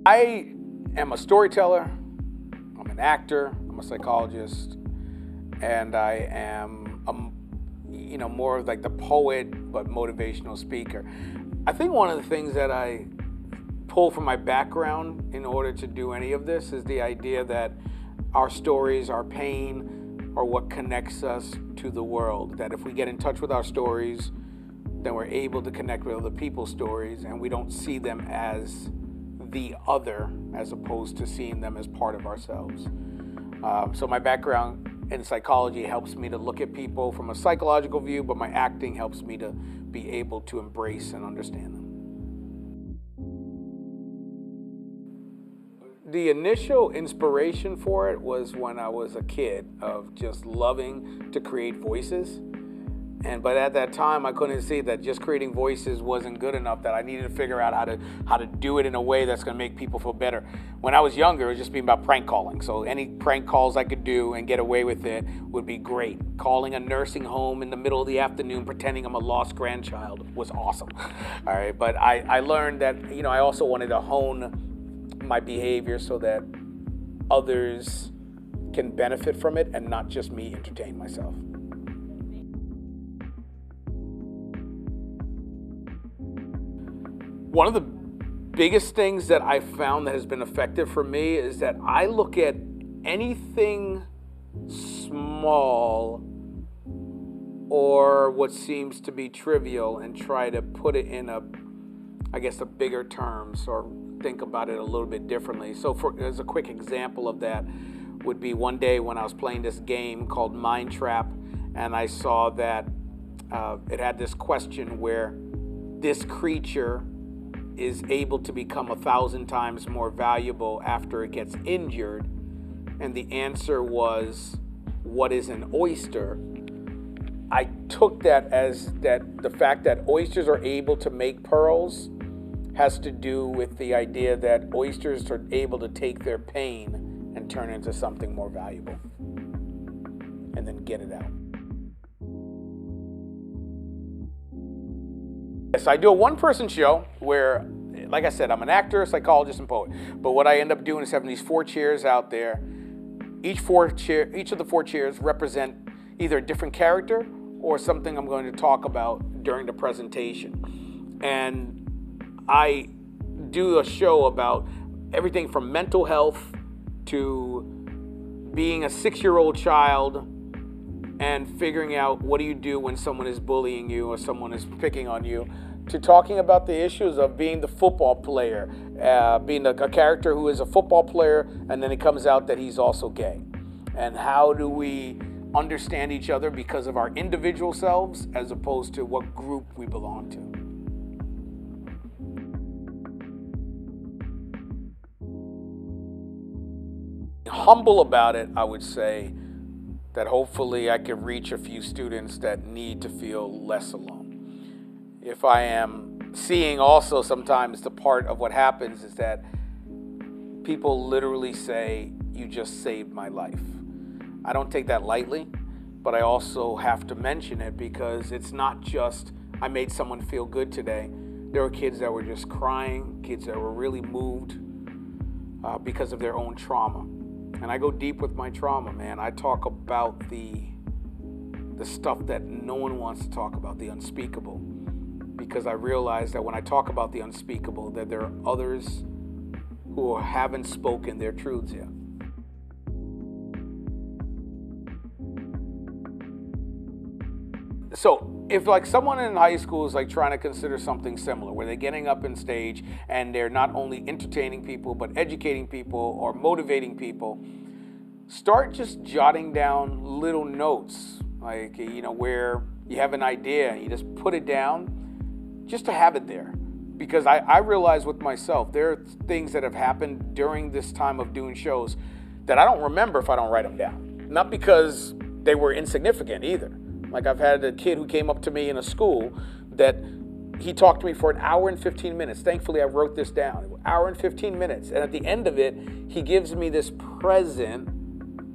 I am a storyteller, I'm an actor, I'm a psychologist, and I am more of like the poet but motivational speaker. I think one of the things that I pull from my background in order to do any of this is the idea that our stories, our pain, are what connects us to the world. That if we get in touch with our stories, then we're able to connect with other people's stories, and we don't see them as the other as opposed to seeing them as part of ourselves. So my background in psychology helps me to look at people from a psychological view, but my acting helps me to be able to embrace and understand them. The initial inspiration for it was when I was a kid, of just loving to create voices. But at that time, I couldn't see that just creating voices wasn't good enough, that I needed to figure out how to do it in a way that's going to make people feel better. When I was younger, it was just being about prank calling. So any prank calls I could do and get away with it would be great. Calling a nursing home in the middle of the afternoon, pretending I'm a lost grandchild, was awesome. All right, but I learned that, I also wanted to hone my behavior so that others can benefit from it and not just me entertain myself. One of the biggest things that I found that has been effective for me is that I look at anything small or what seems to be trivial and try to put it in a bigger terms, or think about it a little bit differently. So as a quick example of that would be one day when I was playing this game called Mind Trap, and I saw that it had this question where this creature is able to become 1,000 times more valuable after it gets injured, and the answer was, what is an oyster? I took that as that the fact that oysters are able to make pearls has to do with the idea that oysters are able to take their pain and turn it into something more valuable and then get it out. Yes, I do a one-person show where, like I said, I'm an actor, psychologist, and poet. But what I end up doing is having these 4 chairs out there. Each of the 4 chairs represent either a different character or something I'm going to talk about during the presentation. And I do a show about everything from mental health to being a 6-year-old child and figuring out what do you do when someone is bullying you or someone is picking on you, to talking about the issues of being the football player, being a character who is a football player and then it comes out that he's also gay. And how do we understand each other because of our individual selves as opposed to what group we belong to. Humble about it, I would say that hopefully I can reach a few students that need to feel less alone. If I am seeing also sometimes the part of what happens is that people literally say, "You just saved my life." I don't take that lightly, but I also have to mention it because it's not just, I made someone feel good today. There were kids that were just crying, kids that were really moved because of their own trauma. And I go deep with my trauma, man. I talk about the stuff that no one wants to talk about, the unspeakable. Because I realize that when I talk about the unspeakable, that there are others who haven't spoken their truths yet. So if like someone in high school is like trying to consider something similar, where they're getting up on stage and they're not only entertaining people, but educating people or motivating people, start just jotting down little notes, like, where you have an idea and you just put it down just to have it there. Because I realize with myself, there are things that have happened during this time of doing shows that I don't remember if I don't write them down. Not because they were insignificant either. Like I've had a kid who came up to me in a school that he talked to me for an hour and 15 minutes. Thankfully, I wrote this down. An hour and 15 minutes. And at the end of it, he gives me this present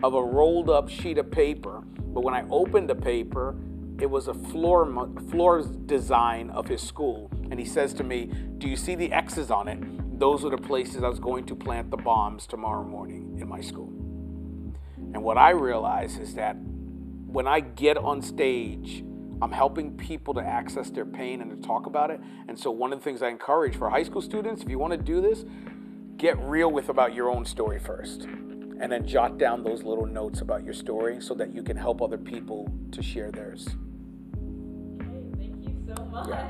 of a rolled up sheet of paper. But when I opened the paper, it was a floor design of his school. And he says to me, "Do you see the X's on it? those were the places I was going to plant the bombs tomorrow morning in my school. And what I realize is that when I get on stage, I'm helping people to access their pain and to talk about it. And so one of the things I encourage for high school students, if you want to do this, get real about your own story first. And then jot down those little notes about your story so that you can help other people to share theirs. Okay, thank you so much. Yeah.